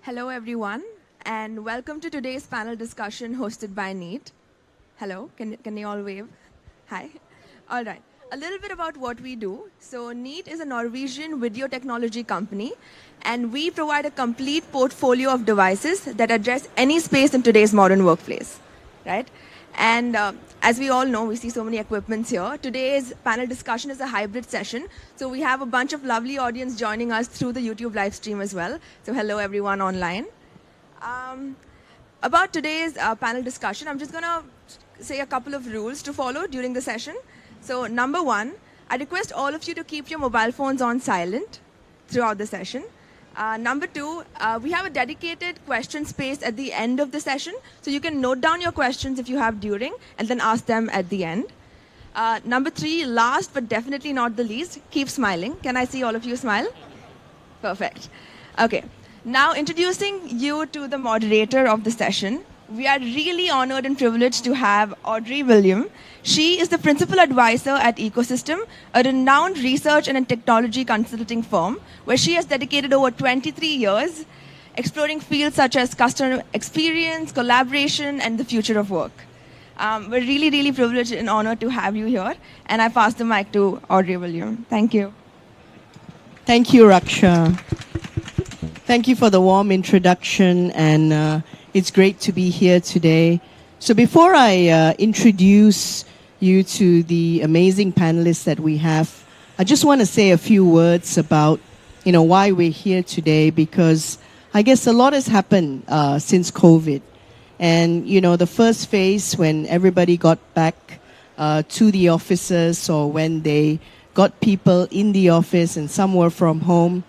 Hello, everyone, and welcome to today's panel discussion hosted by NEET. Hello, can you all wave? Hi. All right. A little bit about what we do. So NEET is a Norwegian video technology company, and we provide a complete portfolio of devices that address any space in today's modern workplace, right? And as we all know, we see so many equipments here. Today's panel discussion is a hybrid session. So we have a bunch of lovely audience joining us through the YouTube live stream as well. So hello, everyone online. About today's panel discussion, I'm just going to say a couple of rules to follow during the session. So number one, I request all of you to keep your mobile phones on silent throughout the session. Number two, we have a dedicated question space at the end of the session, so you can note down your questions if you have during, and then ask them at the end. Number three, last but definitely not the least, keep smiling. Can I see all of you smile? Perfect. Okay. Now introducing you to the moderator of the session. We are really honored and privileged to have Audrey William. She is the principal advisor at Ecosystem, a renowned research and technology consulting firm, where she has dedicated over 23 years exploring fields such as customer experience, collaboration, and the future of work. We're really, really privileged and honored to have you here. And I pass the mic to Audrey William. Thank you. Thank you, Raksha. Thank you for the warm introduction, and it's great to be here today. So before I introduce you to the amazing panelists that we have, I just want to say a few words about, why we're here today, because I guess a lot has happened since COVID. And, the first phase when everybody got back to the offices, or when they got people in the office and some were from home,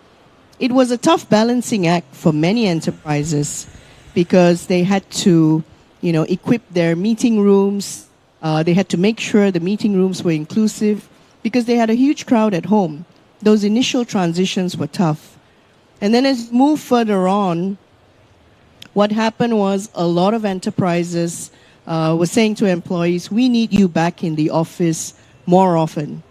it was a tough balancing act for many enterprises, because they had to, equip their meeting rooms. They had to make sure the meeting rooms were inclusive, because they had a huge crowd at home. Those initial transitions were tough. And then as we move further on, what happened was a lot of enterprises were saying to employees, we need you back in the office more often.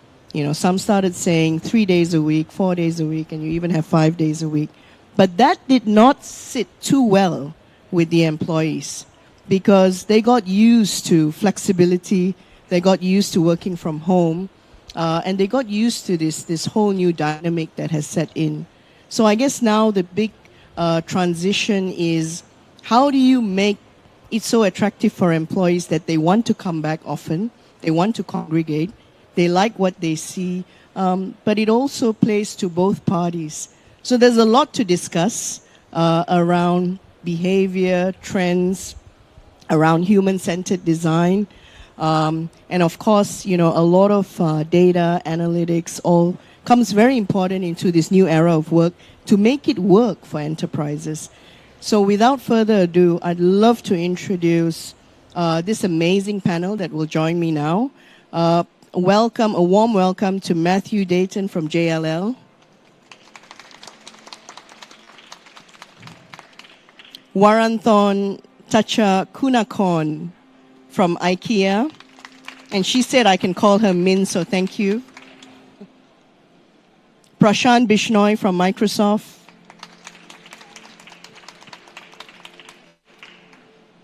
Some started saying 3 days a week, 4 days a week, and you even have 5 days a week. But that did not sit too well with the employees, because they got used to flexibility, they got used to working from home, and they got used to this whole new dynamic that has set in. So I guess now the big transition is, how do you make it so attractive for employees that they want to come back often, they want to congregate, they like what they see, but it also plays to both parties. So there's a lot to discuss around behavior, trends, around human-centered design. And of course, a lot of data analytics all comes very important into this new era of work to make it work for enterprises. So without further ado, I'd love to introduce this amazing panel that will join me now. A warm welcome to Matthew Dayton from JLL. Waranthon Tacha Kunakon from IKEA. And she said I can call her Min, so thank you. Prashant Bishnoi from Microsoft.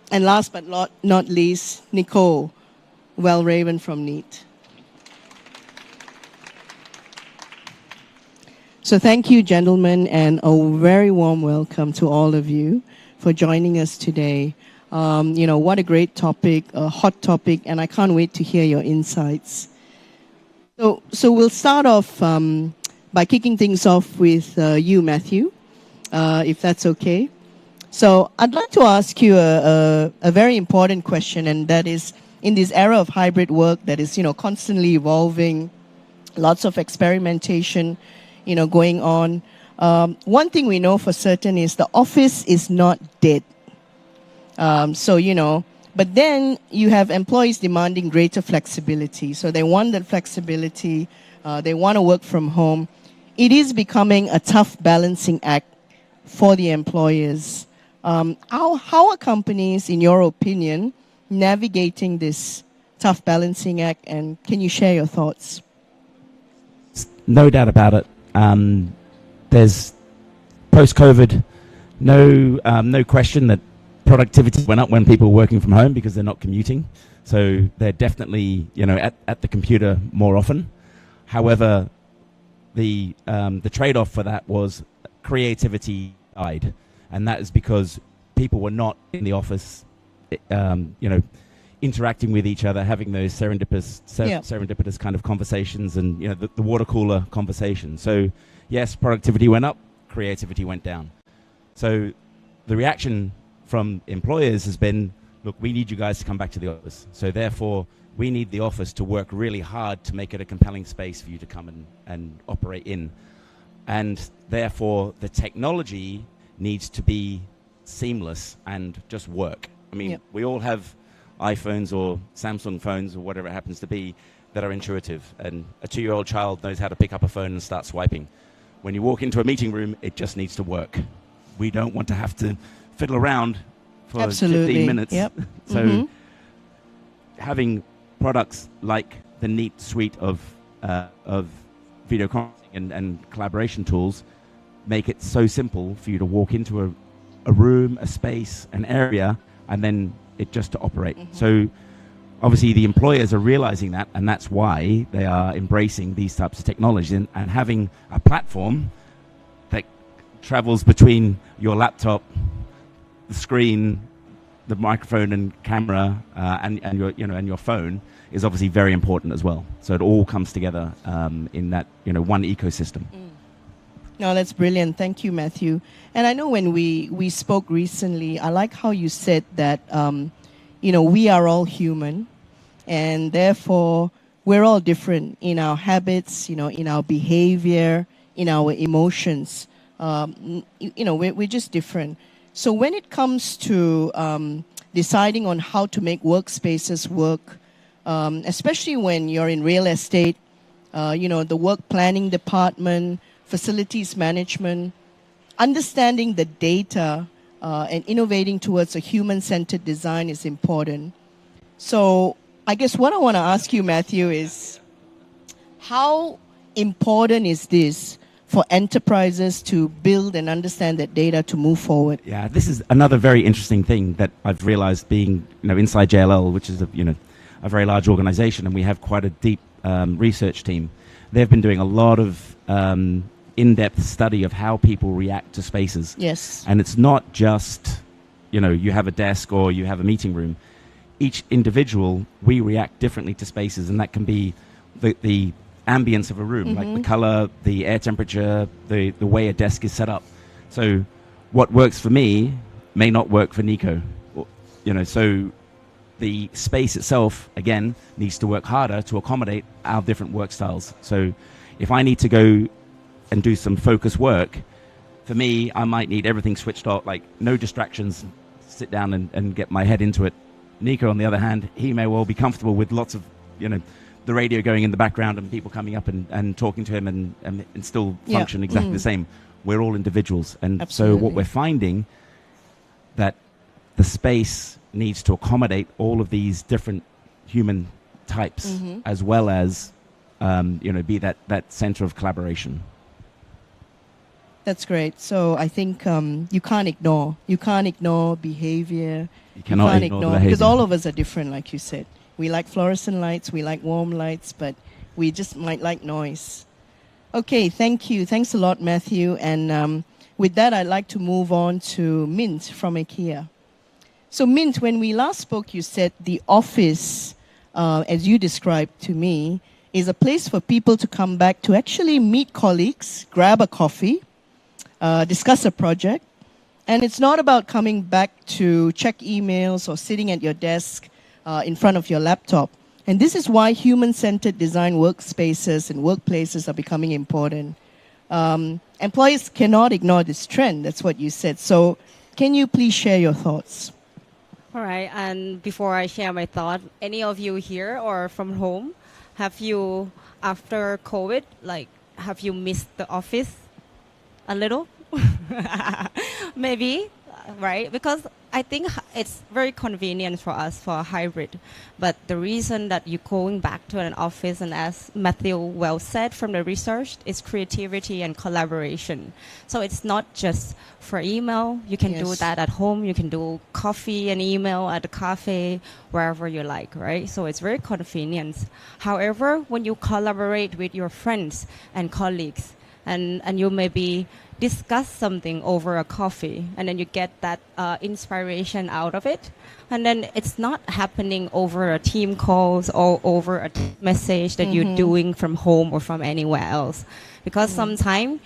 And last but not least, Nicole Wellraven from NEAT. So thank you, gentlemen, and a very warm welcome to all of you for joining us today. What a great topic, a hot topic, and I can't wait to hear your insights. So we'll start off by kicking things off with you, Matthew, if that's okay. So I'd like to ask you a very important question, and that is, in this era of hybrid work that is, constantly evolving, lots of experimentation, going on. One thing we know for certain is the office is not dead. But then you have employees demanding greater flexibility. So they want that flexibility. They want to work from home. It is becoming a tough balancing act for the employers. How are companies, in your opinion, navigating this tough balancing act? And can you share your thoughts? No doubt about it. There's post-COVID, no question that productivity went up when people were working from home because they're not commuting. So they're definitely, at the computer more often. However, the trade-off for that was creativity died. And that is because people were not in the office, interacting with each other, having those serendipitous kind of conversations and, the water cooler conversation. So, yes, productivity went up, creativity went down. So the reaction from employers has been, look, we need you guys to come back to the office. So therefore, we need the office to work really hard to make it a compelling space for you to come and operate in. And therefore, the technology needs to be seamless and just work. I mean, we all have iPhones or Samsung phones or whatever it happens to be that are intuitive. And a 2-year-old child knows how to pick up a phone and start swiping. When you walk into a meeting room, it just needs to work. We don't want to have to fiddle around for 15 minutes. So having products like the NEAT suite of video conferencing and collaboration tools make it so simple for you to walk into a room, a space, an area, and then it just to operate. So obviously the employers are realizing that, and that's why they are embracing these types of technology and having a platform that travels between your laptop, the screen, the microphone and camera, and your phone is obviously very important as well. So it all comes together in that one ecosystem. No, that's brilliant. Thank you, Matthew. And I know when we spoke recently, I like how you said that, we are all human, and therefore we're all different in our habits, in our behavior, in our emotions. We're just different. So when it comes to deciding on how to make workspaces work, especially when you're in real estate, the work planning department, facilities management, understanding the data and innovating towards a human-centered design is important. So I guess what I want to ask you, Matthew, is how important is this for enterprises to build and understand that data to move forward? Yeah, this is another very interesting thing that I've realized being, inside JLL, which is a very large organization, and we have quite a deep research team. They've been doing a lot of in-depth study of how people react to spaces. Yes. And it's not just, you have a desk or you have a meeting room. Each individual, we react differently to spaces, and that can be the ambience of a room, like the color, the air temperature, the way a desk is set up. So what works for me may not work for Nico. So the space itself, again, needs to work harder to accommodate our different work styles. So if I need to go and do some focus work, for me, I might need everything switched off, like no distractions, sit down and get my head into it. Nico, on the other hand, he may well be comfortable with lots of, the radio going in the background and people coming up and talking to him and still function exactly the same. We're all individuals. And Absolutely. so what we're finding, that the space needs to accommodate all of these different human types, as well as, be that center of collaboration. That's great. So I think you can't ignore behavior. You cannot ignore the behavior. Because all of us are different, like you said. We like fluorescent lights, we like warm lights, but we just might like noise. Okay, thank you. Thanks a lot, Matthew. And with that, I'd like to move on to Mint from IKEA. So Mint, when we last spoke, you said the office, as you described to me, is a place for people to come back to actually meet colleagues, grab a coffee, discuss a project. And it's not about coming back to check emails or sitting at your desk in front of your laptop. And this is why human-centered design workspaces and workplaces are becoming important. Employees cannot ignore this trend. That's what you said. So can you please share your thoughts? All right. And before I share my thought, any of you here or from home, have you, after COVID, have you missed the office a little? Maybe, right? Because I think it's very convenient for us for a hybrid. But the reason that you're going back to an office, and as Matthew well said from the research, is creativity and collaboration. So it's not just for email. You can do that at home. You can do coffee and email at the cafe, wherever you like, right? So it's very convenient. However, when you collaborate with your friends and colleagues, and you maybe discuss something over a coffee, and then you get that inspiration out of it. And then it's not happening over a team calls or over a message that you're doing from home or from anywhere else. Because sometimes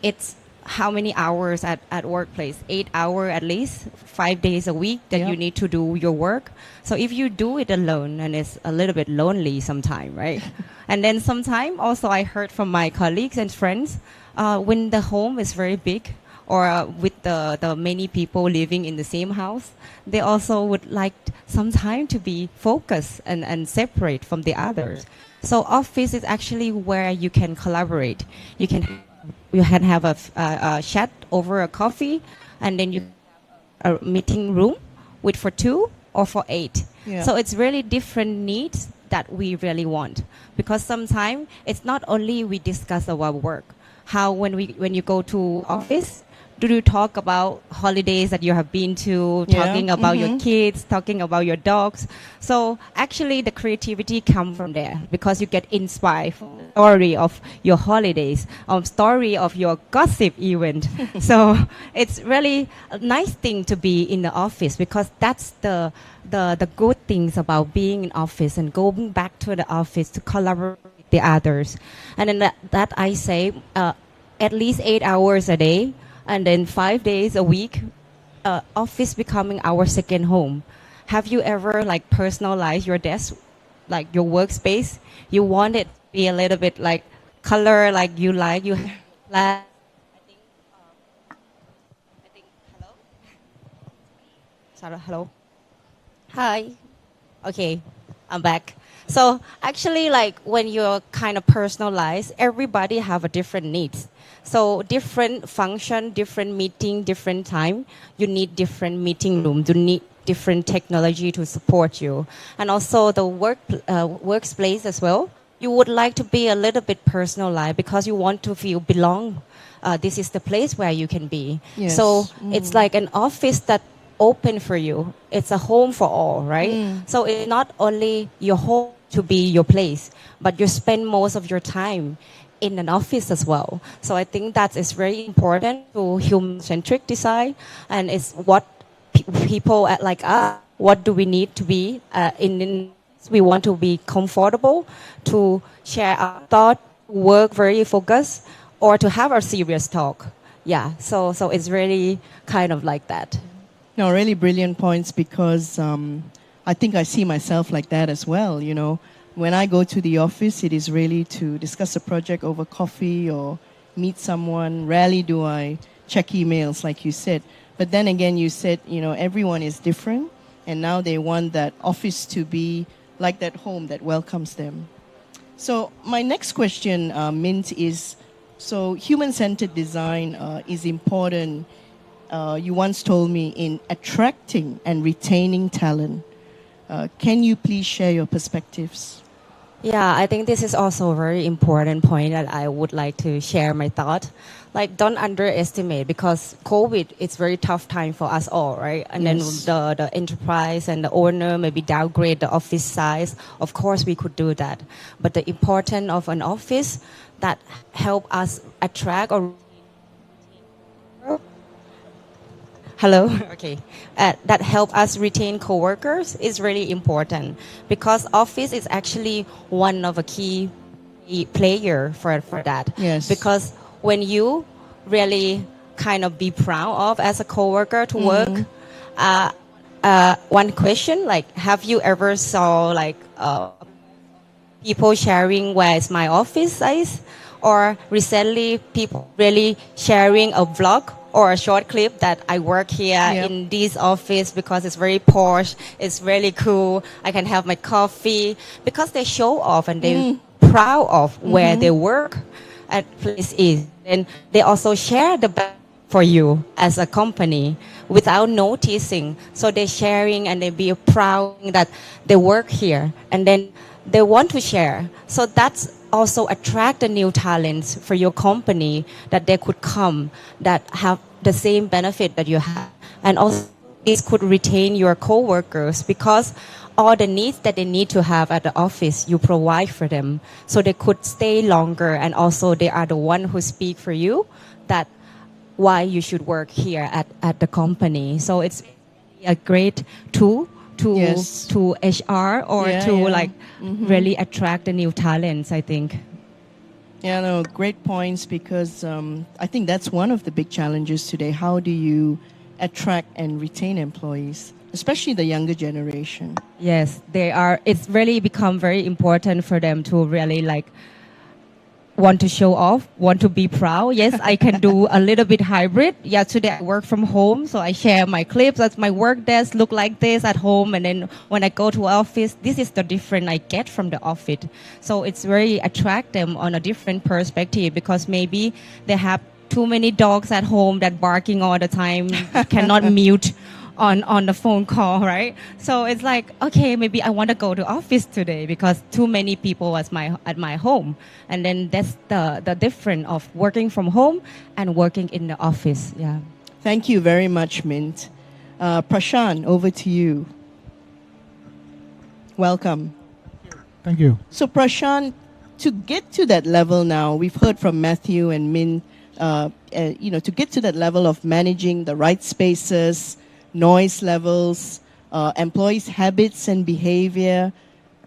it's how many hours at workplace? 8 hours at least, 5 days a week that you need to do your work. So if you do it alone, and it's a little bit lonely sometimes, right? And then sometimes also I heard from my colleagues and friends, when the home is very big, or with the many people living in the same house, they also would like some time to be focused and separate from the others. So office is actually where you can collaborate. You can have a chat over a coffee, and then you a meeting room with for 2 or for 8. Yeah. So it's really different needs that we really want, because sometimes it's not only we discuss about work. How when you go to office, do you talk about holidays that you have been to, talking about your kids, talking about your dogs? So actually the creativity comes from there, because you get inspired from the story of your holidays, story of your gossip event. So it's really a nice thing to be in the office, because that's the good things about being in office and going back to the office to collaborate with the others. And then that I say at least 8 hours a day, and then 5 days a week, office becoming our second home. Have you ever personalized your desk, like your workspace? You want it to be a little bit like color, like you have I think hello? Sarah, hello? Hi. Okay, I'm back. So actually, when you're kind of personalized, everybody have a different needs. So different function, different meeting, different time. You need different meeting room. You need different technology to support you. And also the workspace as well. You would like to be a little bit personalized, because you want to feel belong. This is the place where you can be. Yes. So it's like an office that open for you. It's a home for all, right? So it's not only your home to be your place, but you spend most of your time in an office as well. So I think that is very important to human-centric design, and it's what people like us, what do we need to be we want to be comfortable to share our thought, work very focused, or to have a serious talk. Yeah, so it's really kind of like that. No, really brilliant points, because I think I see myself like that as well, you know. When I go to the office, it is really to discuss a project over coffee or meet someone. Rarely do I check emails, like you said. But then again, you said, you know, everyone is different, and now they want that office to be like that home that welcomes them. So my next question, Mint, is, so human-centered design is important, you once told me, in attracting and retaining talent. Can you please share your perspectives? Yeah, I think this is also a very important point that I would like to share my thought. Like, don't underestimate, because COVID, it's very tough time for us all, right? And Yes. then the enterprise and the owner maybe downgrade the office size. Of course, we could do that. But the importance of an office that help us attract or Hello. Okay. That help us retain coworkers is really important, because office is actually one of a key player for that. Yes. Because when you really kind of be proud of as a coworker to work, one question, like, have you ever saw like people sharing where is my office size? Or recently people really sharing a vlog or a short clip that I work here in this office because it's very posh, it's really cool, I can have my coffee, because they show off and they're proud of where they work at place is. And they also share the best for you as a company without noticing. So they're sharing and they be proud that they work here, and then they want to share. So that's also attract the new talents for your company, that they could come, that have the same benefit that you have. And also this could retain your co-workers, because all the needs that they need to have at the office, you provide for them. So they could stay longer, and also they are the one who speak for you that why you should work here at the company. So it's a great tool to HR or really attract the new talents, I think. Yeah, no, great points, because I think that's one of the big challenges today. How do you attract and retain employees, especially the younger generation? Yes, they are. It's really become very important for them to really like want to show off, want to be proud. Yes, I can do a little bit hybrid. Yeah, today I work from home, so I share my clips. That's my work desk look like this at home, and then when I go to office, this is the different I get from the office. So it's very attract them on a different perspective, because maybe they have too many dogs at home that barking all the time, cannot mute on the phone call, right? So it's like, okay, maybe I want to go to office today because too many people at my home. And then that's the difference of working from home and working in the office. Yeah. Thank you very much, Mint. Prashant, over to you. Welcome. Thank you. So Prashant, to get to that level now, we've heard from Matthew and Mint, to get to that level of managing the right spaces, noise levels, employees' habits and behavior.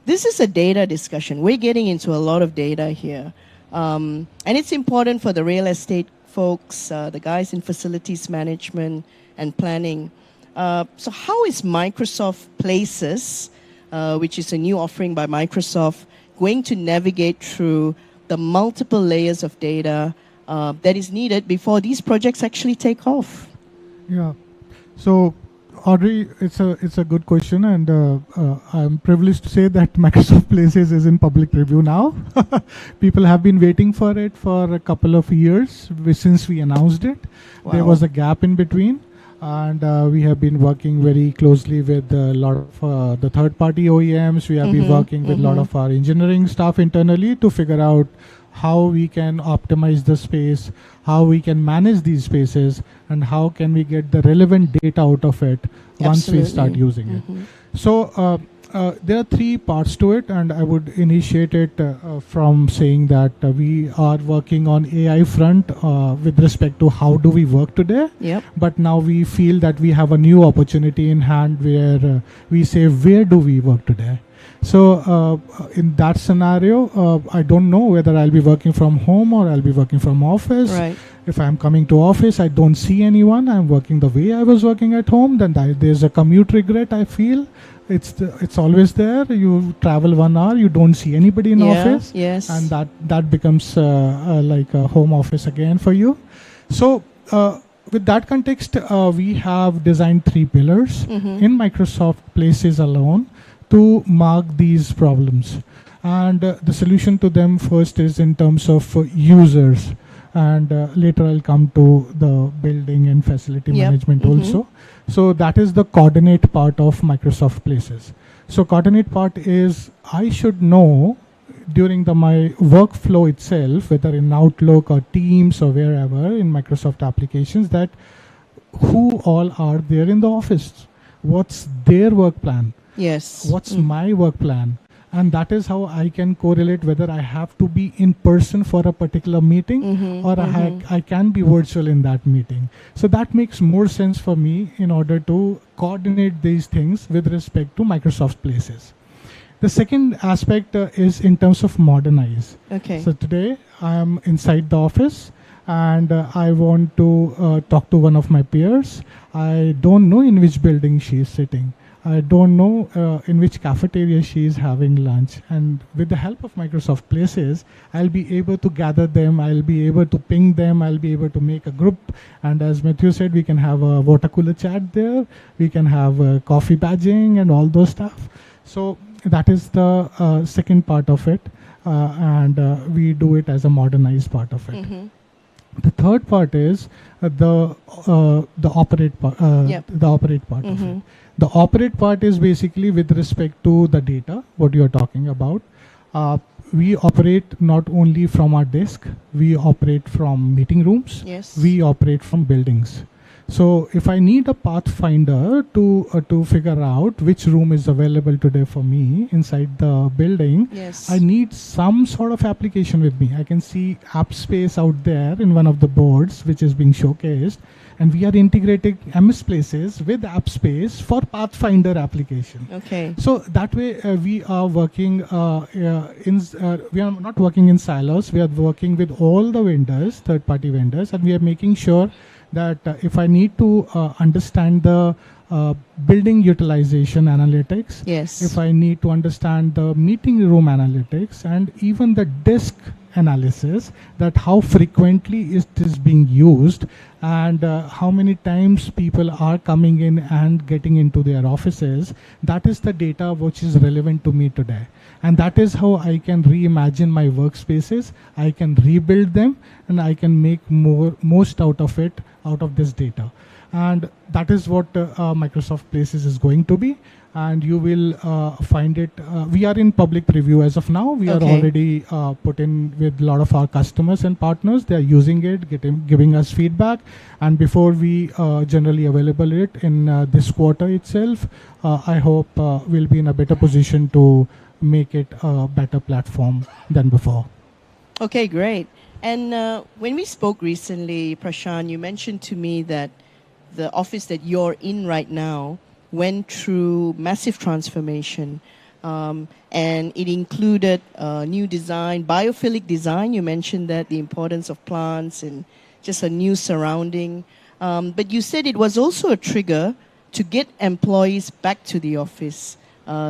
This is a data discussion. We're getting into a lot of data here. And it's important for the real estate folks, the guys in facilities management and planning. So how is Microsoft Places, which is a new offering by Microsoft, going to navigate through the multiple layers of data that is needed before these projects actually take off? Yeah. So, Audrey, it's a good question, and I'm privileged to say that Microsoft Places is in public preview now. People have been waiting for it for a couple of years since we announced it. Wow. There was a gap in between, and we have been working very closely with a lot of the third-party OEMs. We have been working with a lot of our engineering staff internally to figure out how we can optimize the space, how we can manage these spaces, and how can we get the relevant data out of it once we start using it. So there are three parts to it, and I would initiate it from saying that we are working on AI front with respect to how do we work today. Yep. But now we feel that we have a new opportunity in hand where we say, where do we work today? So in that scenario, I don't know whether I'll be working from home or I'll be working from office. Right. If I'm coming to office, I don't see anyone, I'm working the way I was working at home, then there's a commute regret I feel. it's always there. You travel 1 hour, you don't see anybody in office, and that becomes like a home office again for you. So with that context, we have designed 3 pillars in Microsoft Places alone to mark these problems. And the solution to them first is in terms of users. And later I'll come to the building and facility management also. So that is the coordinate part of Microsoft Places. So coordinate part is I should know during my workflow itself, whether in Outlook or Teams or wherever in Microsoft applications, that who all are there in the office. What's their work plan? Yes. What's my work plan? And that is how I can correlate whether I have to be in person for a particular meeting or I can be virtual in that meeting. So that makes more sense for me in order to coordinate these things with respect to Microsoft Places. The second aspect is in terms of modernize. Okay. So today I am inside the office and I want to talk to one of my peers. I don't know in which building she is sitting. I don't know in which cafeteria she is having lunch. And with the help of Microsoft Places, I'll be able to gather them, I'll be able to ping them, I'll be able to make a group. And as Matthew said, we can have a water cooler chat there, we can have coffee badging and all those stuff. So that is the second part of it. And we do it as a modernized part of it. The third part is the operate part. The operate part of it. The operate part is basically with respect to the data, what you're talking about. We operate not only from our desk, we operate from meeting rooms, we operate from buildings. So if I need a pathfinder to figure out which room is available today for me inside the building, I need some sort of application with me. I can see AppSpace out there in one of the boards which is being showcased, and we are integrating MS Places with AppSpace for Pathfinder application. Okay. So that way we are working we are not working in silos. We are working with all the vendors, third-party vendors, and we are making sure that if I need to understand the building utilization analytics, if I need to understand the meeting room analytics, and even the desk analysis, that how frequently it is being used and how many times people are coming in and getting into their offices, that is the data which is relevant to me today. And that is how I can reimagine my workspaces, I can rebuild them, and I can make most out of it, out of this data. And that is what Microsoft Places is going to be. And you will find it. We are in public preview as of now. We are already put in with a lot of our customers and partners. They are using it, giving us feedback. And before we generally available it in this quarter itself, I hope we'll be in a better position to make it a better platform than before. Okay, great. And when we spoke recently, Prashant, you mentioned to me that the office that you're in right now went through massive transformation, and it included new design, biophilic design. You mentioned that, the importance of plants and just a new surrounding. But you said it was also a trigger to get employees back to the office.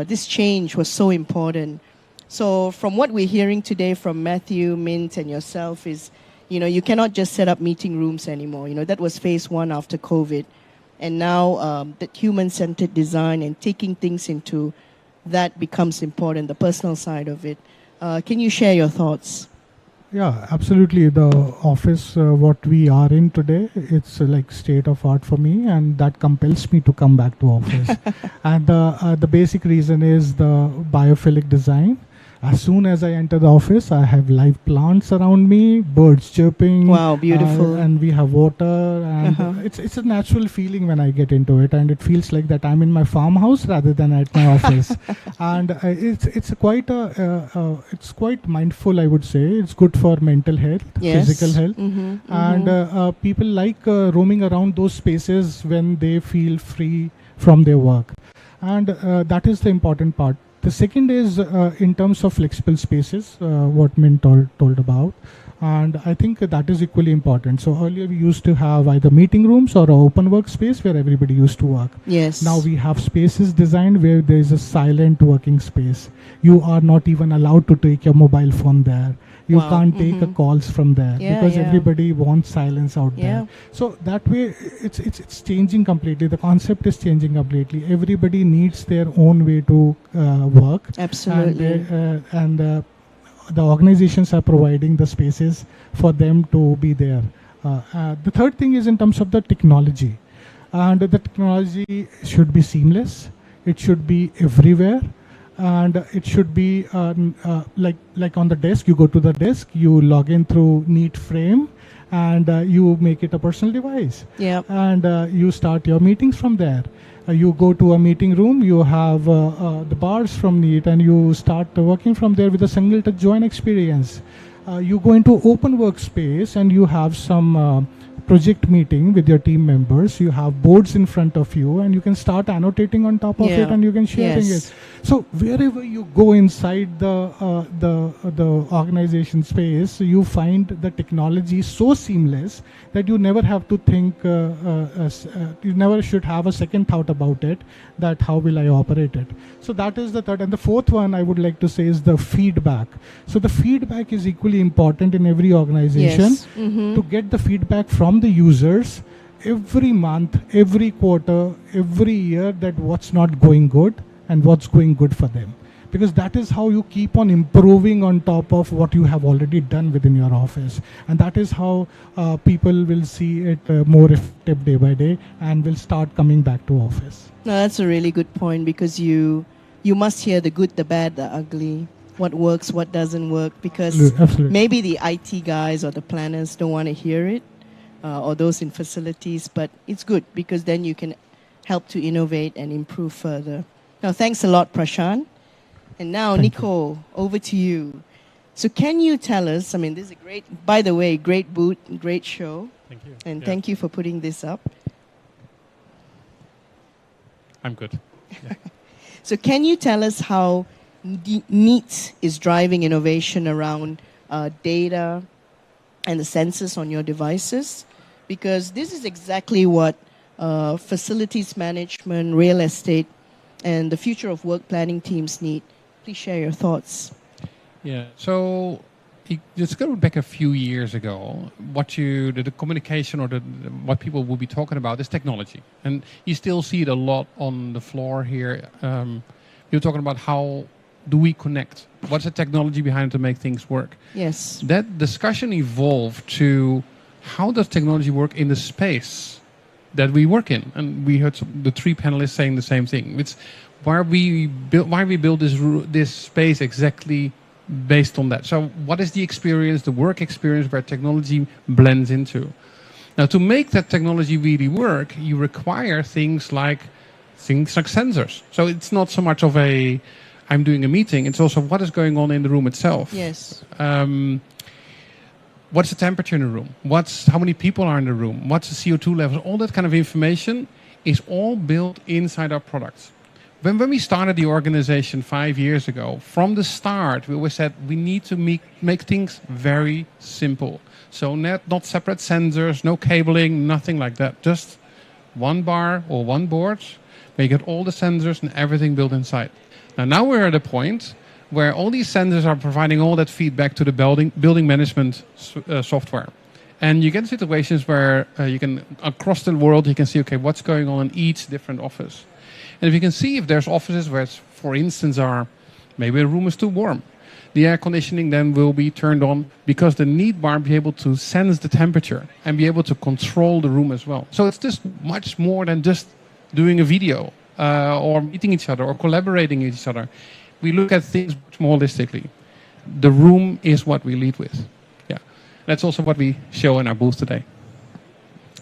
This change was so important. So from what we're hearing today from Matthew, Mint, and yourself is, you cannot just set up meeting rooms anymore. That was phase 1 after COVID. And now that human-centered design and taking things into that becomes important, the personal side of it. Can you share your thoughts? Yeah, absolutely. The office, what we are in today, it's like state of art for me, and that compels me to come back to office. And the basic reason is the biophilic design. As soon as I enter the office, I have live plants around me, birds chirping. Wow, beautiful. And we have water, and it's a natural feeling when I get into it, and it feels like that I'm in my farmhouse rather than at my office. And it's quite mindful, I would say. It's good for mental health, physical health, and people like roaming around those spaces when they feel free from their work, and that is the important part. The second is in terms of flexible spaces, what Mint told about. And I think that is equally important. So earlier we used to have either meeting rooms or an open workspace where everybody used to work. Yes. Now we have spaces designed where there is a silent working space. You are not even allowed to take your mobile phone there. You Wow. can't take calls from there because yeah. everybody wants silence out Yeah. there. So that way, it's changing completely. The concept is changing completely. Everybody needs their own way to work. Absolutely. And the organizations are providing the spaces for them to be there. The third thing is in terms of the technology. And the technology should be seamless. It should be everywhere. And it should be like on the desk, you go to the desk, you log in through Neat Frame, and you make it a personal device. Yeah. And you start your meetings from there. You go to a meeting room, you have the bars from Neat, and you start working from there with a single touch join experience. You go into open workspace and you have some project meeting with your team members. You have boards in front of you and you can start annotating on top of Yeah. it, and you can sharing Yes. it. So wherever you go inside the organization space, you find the technology so seamless that you never have to think, you never should have a second thought about it, that how will I operate it. So that is the third. And the fourth one I would like to say is the feedback. So the feedback is equally important in every organization. Yes. Mhm. To get the feedback from the users every month, every quarter, every year, that what's not going good and what's going good for them. Because that is how you keep on improving on top of what you have already done within your office. And that is how people will see it more effective day by day and will start coming back to office. No, that's a really good point, because you must hear the good, the bad, the ugly, what works, what doesn't work, because Absolutely. maybe the IT guys or the planners don't want to hear it, or those in facilities, but it's good because then you can help to innovate and improve further. Now, thanks a lot, Prashant. And now, Thank Nicole, over to you. So can you tell us, I mean, this is a great, by the way, great booth, great show. Thank you. And Yeah. thank you for putting this up. I'm good. So can you tell us how Neat is driving innovation around data and the sensors on your devices? Because this is exactly what facilities management, real estate, and the future of work planning teams need. Please share your thoughts. Yeah. So just go back a few years ago. The communication or what people will be talking about is technology, and you still see it a lot on the floor here. You're talking about how do we connect? What's the technology behind it to make things work? Yes. That discussion evolved to how does technology work in the space that we work in, and we heard the three panelists saying the same thing. It's why we built this space exactly based on that. So what is the experience, the work experience where technology blends into? Now, to make that technology really work, you require things like sensors. So it's not so much of I'm doing a meeting, it's also what is going on in the room itself. Yes. What's the temperature in the room? How many people are in the room? What's the CO2 level? All that kind of information is all built inside our products. When we started the organization 5 years ago, from the start, we always said we need to make things very simple. So not separate sensors, no cabling, nothing like that. Just one bar or one board, where you get all the sensors and everything built inside. Now we're at a point where all these sensors are providing all that feedback to the building management software. And you get situations where you can, across the world, you can see, okay, what's going on in each different office. And if you can see if there's offices where, for instance, maybe a room is too warm, the air conditioning then will be turned on because the Neat bar will be able to sense the temperature and be able to control the room as well. So it's just much more than just doing a video or meeting each other or collaborating with each other. We look at things much more holistically. The room is what we lead with. Yeah, that's also what we show in our booth today.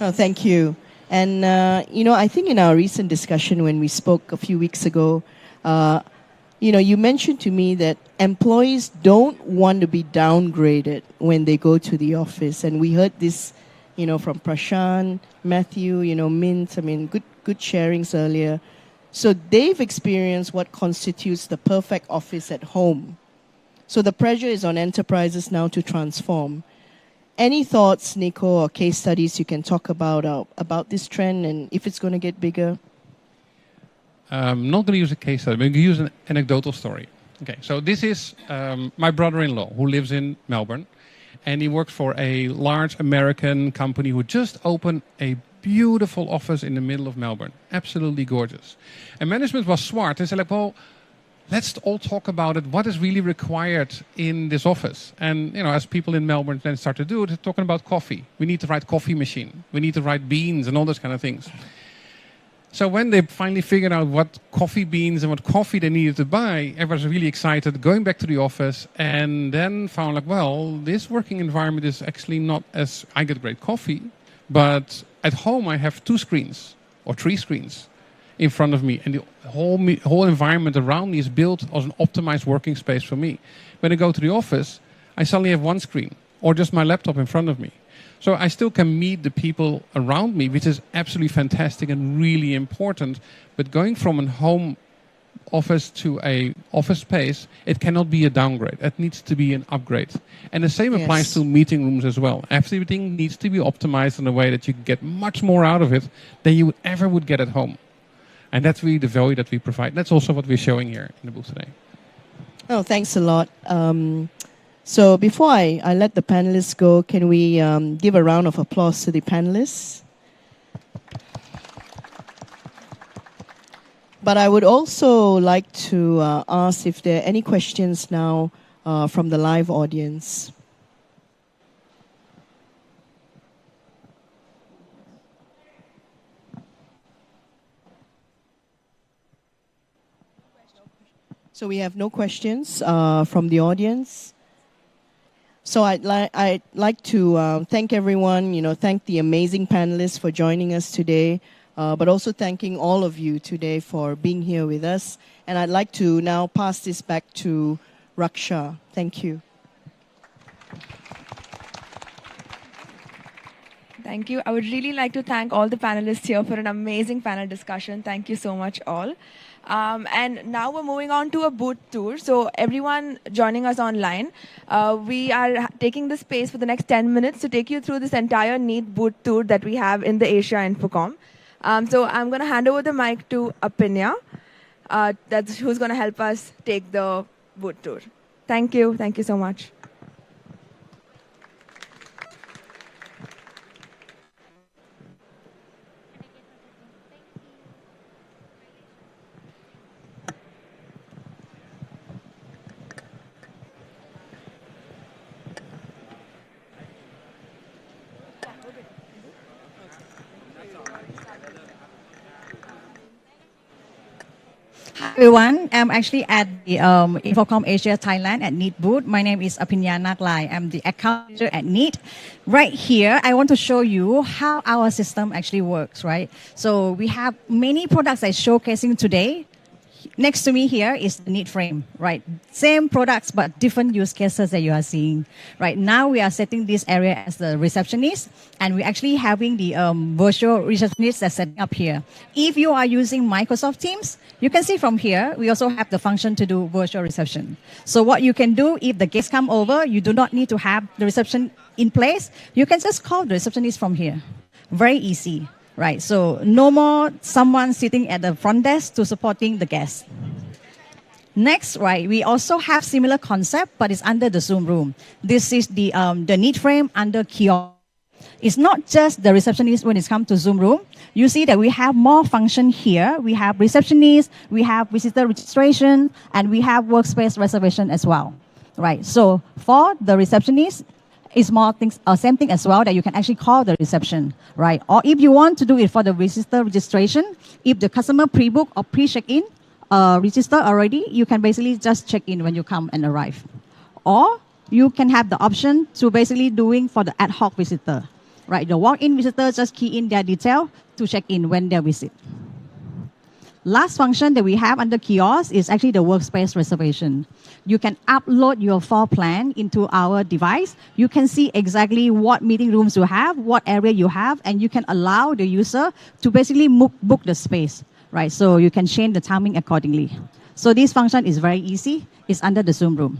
Oh, thank you. And, I think in our recent discussion when we spoke a few weeks ago, you mentioned to me that employees don't want to be downgraded when they go to the office. And we heard this, from Prashant, Matthew, Mint, good sharings earlier. So they've experienced what constitutes the perfect office at home. So the pressure is on enterprises now to transform. any thoughts, Nico, or case studies you can talk about this trend and if it's going to get bigger? I'm not going to use a case study, but I'm going to use an anecdotal story. Okay, so this is my brother-in-law who lives in Melbourne, and he works for a large American company who just opened a beautiful office in the middle of Melbourne. Absolutely gorgeous. And management was smart. They said, like, well, let's all talk about it. What is really required in this office? And, you know, as people in Melbourne then start to do it, they're talking about coffee. We need to write coffee machine. We need to write beans and all those kind of things. So when they finally figured out what coffee beans and what coffee they needed to buy, everyone was really excited, going back to the office, and then found like, well, this working environment is actually not as I get great coffee, but at home I have 2 screens or 3 screens in front of me, and the whole environment around me is built as an optimized working space for me. When I go to the office, I suddenly have 1 screen or just my laptop in front of me. So I still can meet the people around me, which is absolutely fantastic and really important. But going from a home office to a office space, it cannot be a downgrade. It needs to be an upgrade. And the same applies to meeting rooms as well. Everything needs to be optimized in a way that you can get much more out of it than you ever would get at home. And that's really the value that we provide. That's also what we're showing here in the booth today. Oh, thanks a lot. So before I let the panelists go, can we give a round of applause to the panelists? But I would also like to ask if there are any questions now from the live audience. So we have no questions from the audience. So I'd like to thank everyone, thank the amazing panelists for joining us today, but also thanking all of you today for being here with us. And I'd like to now pass this back to Raksha. Thank you. Thank you. I would really like to thank all the panelists here for an amazing panel discussion. Thank you so much all. And now we're moving on to a booth tour. So everyone joining us online, we are taking the space for the next 10 minutes to take you through this entire neat booth tour that we have in the Asia Infocom. So I'm going to hand over the mic to Apinya, who's going to help us take the booth tour. Thank you. Thank you so much. Hi everyone, I'm actually at the Infocom Asia Thailand at NEET booth. My name is Apinya Naklai. I'm the account manager at NEET. Right here, I want to show you how our system actually works, right? So we have many products I'm showcasing today. Next to me here is the NEET frame, right? Same products, but different use cases that you are seeing. Right now, we are setting this area as the receptionist, and we're actually having the virtual receptionist that's setting up here. If you are using Microsoft Teams, you can see from here, we also have the function to do virtual reception. So what you can do, if the guests come over, you do not need to have the reception in place. You can just call the receptionist from here. Very easy. Right, so no more someone sitting at the front desk to supporting the guests. Next, right, we also have similar concept, but it's under the Zoom room. This is the NEET frame under kiosk. It's not just the receptionist when it comes to Zoom room. You see that we have more function here. We have receptionist, we have visitor registration, and we have workspace reservation as well. Right, so for the receptionist, it's more things, same thing as well, that you can actually call the reception, right? Or if you want to do it for the visitor registration, if the customer pre-book or pre-check-in, register already, you can basically just check in when you come and arrive. Or you can have the option to basically doing for the ad hoc visitor, right? The walk-in visitor just key in their detail to check in when they visit. Last function that we have under kiosk is actually the workspace reservation. You can upload your floor plan into our device. You can see exactly what meeting rooms you have, what area you have, and you can allow the user to basically book the space, right? So you can change the timing accordingly. So this function is very easy. It's under the Zoom room.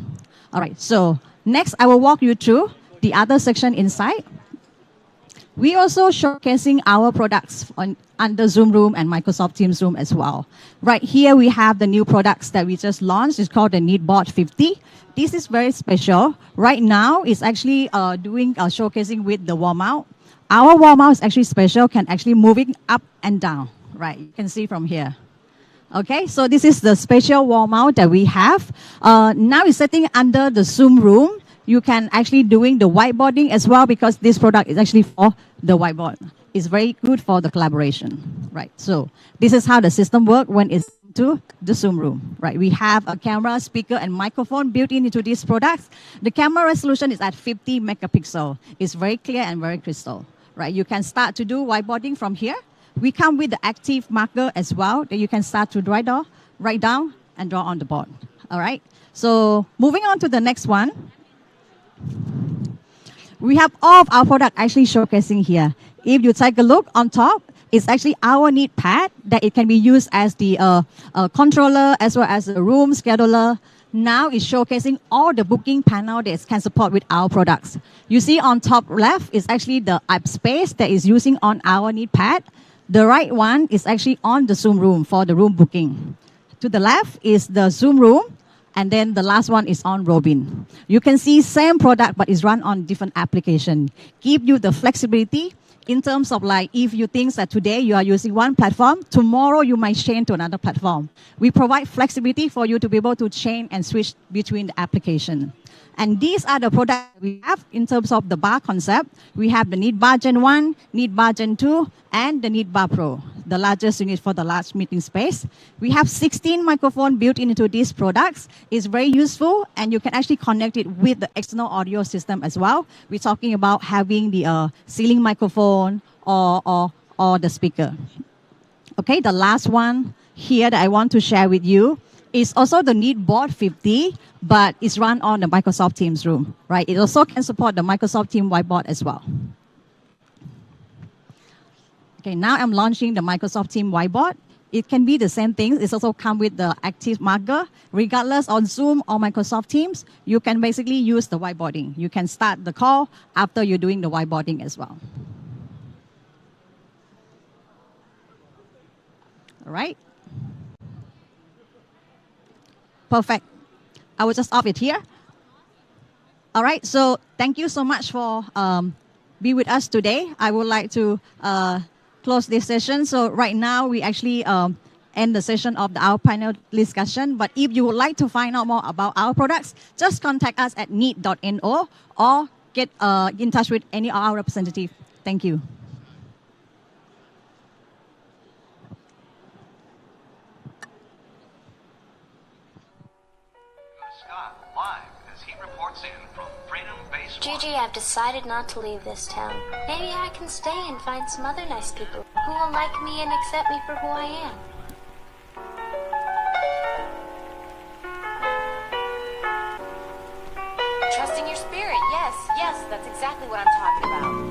All right, so next I will walk you through the other section inside. We also showcasing our products under Zoom Room and Microsoft Teams Room as well. Right here we have the new products that we just launched. It's called the Neatboard 50. This is very special. Right now it's actually doing showcasing with the wall mount. Our wall mount is actually special, can actually moving up and down. Right, you can see from here. Okay, so this is the special wall mount that we have. Now it's sitting under the Zoom Room. You can actually doing the whiteboarding as well, because this product is actually for the whiteboard. It's very good for the collaboration, right? So this is how the system works when it's to the Zoom Room, right? We have a camera, speaker, and microphone built into these products. The camera resolution is at 50 megapixel. It's very clear and very crystal, right? You can start to do whiteboarding from here. We come with the active marker as well that you can start to write down and draw on the board, all right? So moving on to the next one. We have all of our product actually showcasing here. If you take a look on top, it's actually our Neat Pad that it can be used as the controller as well as the room scheduler. Now it's showcasing all the booking panel that can support with our products. You see on top left is actually the app space that is using on our Neat Pad. The right one is actually on the Zoom Room for the room booking. To the left is the Zoom Room. And then the last one is on Robin. You can see same product, but it's run on different application. Give you the flexibility in terms of like, if you think that today you are using one platform, tomorrow you might change to another platform. We provide flexibility for you to be able to change and switch between the application. And these are the products we have in terms of the bar concept. We have the Neat Bar Gen 1, Neat Bar Gen 2, and the Neat Bar Pro, the largest unit for the large meeting space. We have 16 microphones built into these products. It's very useful, and you can actually connect it with the external audio system as well. We're talking about having the ceiling microphone or the speaker. Okay, the last one here that I want to share with you is also the Neatboard 50, but it's run on the Microsoft Teams Room, right? It also can support the Microsoft Team Whiteboard as well. Okay, now I'm launching the Microsoft Team Whiteboard. It can be the same thing. It's also come with the active marker. Regardless on Zoom or Microsoft Teams, you can basically use the whiteboarding. You can start the call after you're doing the whiteboarding as well. All right. Perfect. I will just off it here. All right, so thank you so much for being with us today. I would like to close this session. So right now, we actually end the session of our panel discussion. But if you would like to find out more about our products, just contact us at neat.no or get in touch with any of our representatives. Thank you. Gigi, I've decided not to leave this town. Maybe I can stay and find some other nice people who will like me and accept me for who I am. Trusting your spirit, yes, that's exactly what I'm talking about.